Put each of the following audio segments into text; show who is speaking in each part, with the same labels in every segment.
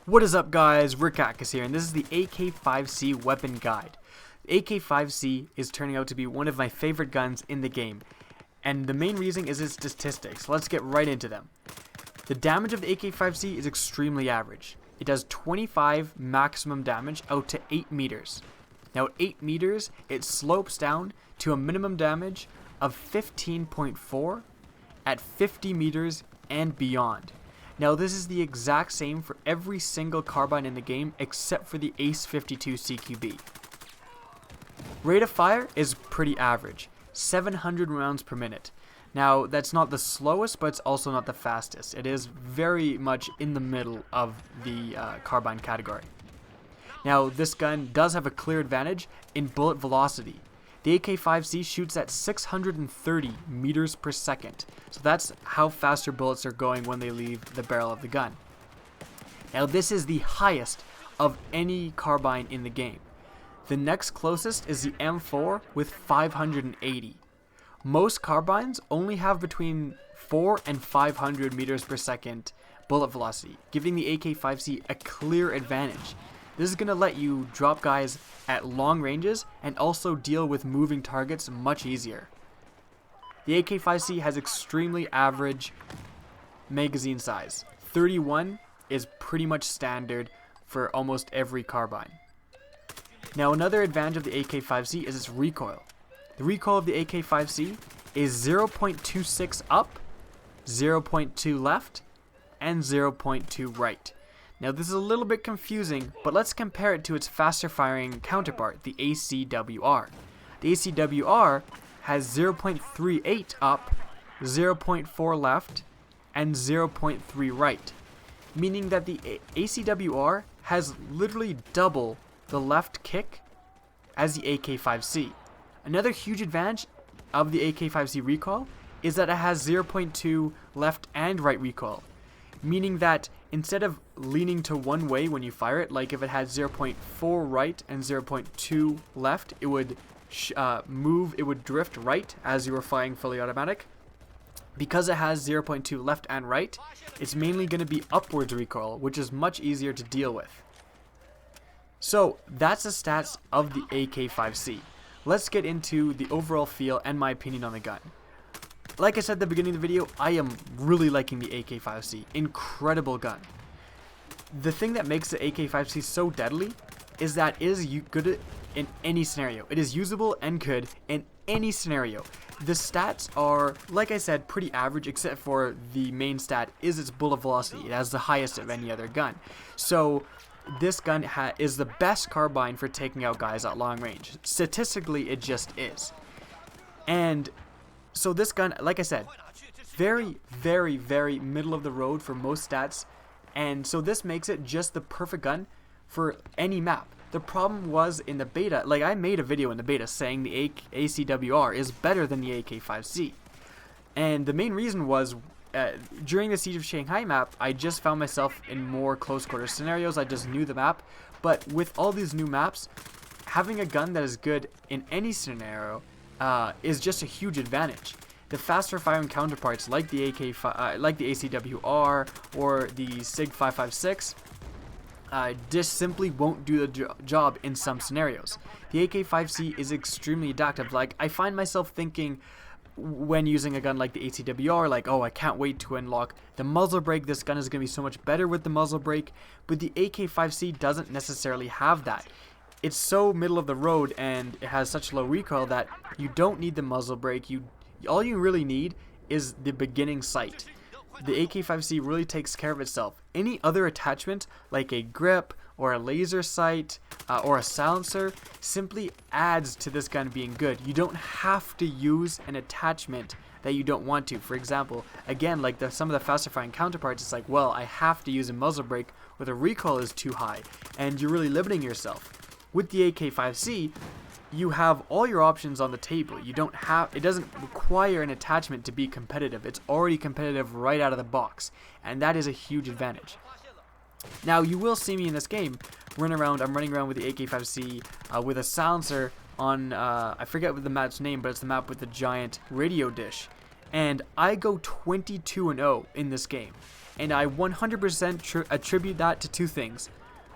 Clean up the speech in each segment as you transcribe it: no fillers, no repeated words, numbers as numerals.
Speaker 1: What is up, guys? Rick here, and this is the AK-5C weapon guide. The AK-5C is turning out to be one of my favorite guns in the game, and the main reason is its statistics. Let's get right into them. The damage of the AK-5C is extremely average. It does 25 maximum damage out to 8 meters. Now at 8 meters, it slopes down to a minimum damage of 15.4 at 50 meters and beyond. Now this is the exact same for every single carbine in the game except for the ACE-52 CQB. Rate of fire is pretty average, 700 rounds per minute. Now that's not the slowest, but it's also not the fastest. It is very much in the middle of the carbine category. Now this gun does have a clear advantage in bullet velocity. The AK-5C shoots at 630 meters per second, so that's how fast your bullets are going when they leave the barrel of the gun. Now this is the highest of any carbine in the game. The next closest is the M4 with 580. Most carbines only have between 4 and 500 meters per second bullet velocity, giving the AK-5C a clear advantage. This is going to let you drop guys at long ranges and also deal with moving targets much easier. The AK-5C has extremely average magazine size. 31 is pretty much standard for almost every carbine. Now another advantage of the AK-5C is its recoil. The recoil of the AK-5C is 0.26 up, 0.2 left, and 0.2 right. Now this is a little bit confusing, but let's compare it to its faster firing counterpart, the ACW-R. The ACW-R has 0.38 up, 0.4 left, and 0.3 right, meaning that the ACW-R has literally double the left kick as the AK-5C. Another huge advantage of the AK-5C recoil is that it has 0.2 left and right recoil, meaning that instead of leaning to one way when you fire it, like if it had 0.4 right and 0.2 left, it would drift right as you were firing fully automatic. Because it has 0.2 left and right, it's mainly going to be upwards recoil, which is much easier to deal with. So that's the stats of the AK-5C. Let's get into the overall feel and my opinion on the gun. Like I said at the beginning of the video, I am really liking the AK-5C. Incredible gun. The thing that makes the AK-5C so deadly is that it is good in any scenario. It is usable and good in any scenario. The stats are, like I said, pretty average, except for the main stat is its bullet velocity. It has the highest of any other gun. So this gun is the best carbine for taking out guys at long range. Statistically, it just is. And so this gun, like I said, very, very, very middle of the road for most stats, and so this makes it just the perfect gun for any map. The problem was in the beta, like I made a video in the beta saying the ACW-R is better than the AK-5C, and the main reason was during the Siege of Shanghai map, I just found myself in more close quarter scenarios. I just knew the map, but with all these new maps, having a gun that is good in any scenario is just a huge advantage. The faster firing counterparts like the ACW-R or the SIG 5.56 just simply won't do the job in some scenarios. The AK-5C is extremely adaptive. Like I find myself thinking when using a gun like the ACW-R, like, oh, I can't wait to unlock the muzzle brake. This gun is going to be so much better with the muzzle brake, but the AK-5C doesn't necessarily have that. It's so middle of the road and it has such low recoil that you don't need the muzzle brake. All you really need is the beginning sight. The AK-5C really takes care of itself. Any other attachment like a grip or a laser sight or a SoundSir simply adds to this gun being good. You don't have to use an attachment that you don't want to. For example, again, like some of the faster firing counterparts, it's like, well, I have to use a muzzle brake where the recoil is too high, and you're really limiting yourself. With the AK-5C, you have all your options on the table. It doesn't require an attachment to be competitive. It's already competitive right out of the box, and that is a huge advantage. Now, you will see me in this game I'm running around with the AK-5C with a SoundSir on, I forget what the map's name, but it's the map with the giant radio dish. And I go 22-0 in this game. and I 100% attribute that to two things.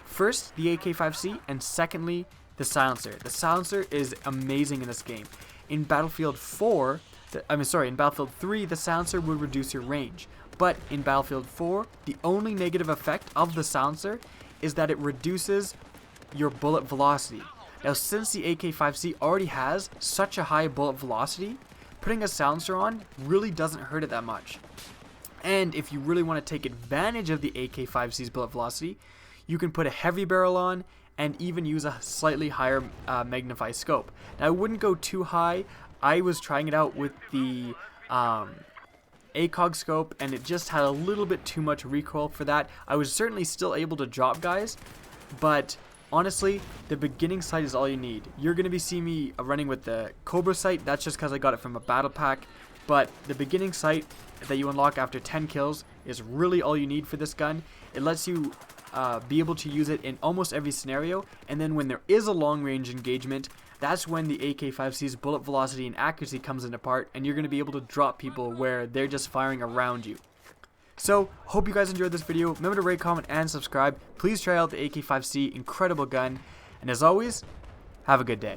Speaker 1: First, the AK-5C, and secondly, the silencer. The silencer is amazing in this game. In Battlefield 3, the silencer would reduce your range. But in Battlefield 4, the only negative effect of the silencer is that it reduces your bullet velocity. Now, since the AK-5C already has such a high bullet velocity, putting a silencer on really doesn't hurt it that much. And if you really want to take advantage of the AK-5C's bullet velocity, you can put a heavy barrel on and even use a slightly higher magnify scope. Now, I wouldn't go too high. I was trying it out with the ACOG scope, and it just had a little bit too much recoil for that. I was certainly still able to drop guys, but honestly, the beginning sight is all you need. You're going to be seeing me running with the Cobra sight. That's just because I got it from a battle pack. But the beginning sight that you unlock after 10 kills is really all you need for this gun. It lets you be able to use it in almost every scenario. And then when there is a long range engagement, that's when the AK-5C's bullet velocity and accuracy comes into part, and you're going to be able to drop people where they're just firing around you. So, hope you guys enjoyed this video. Remember to rate, comment, and subscribe. Please try out the AK-5C, incredible gun. And as always, have a good day.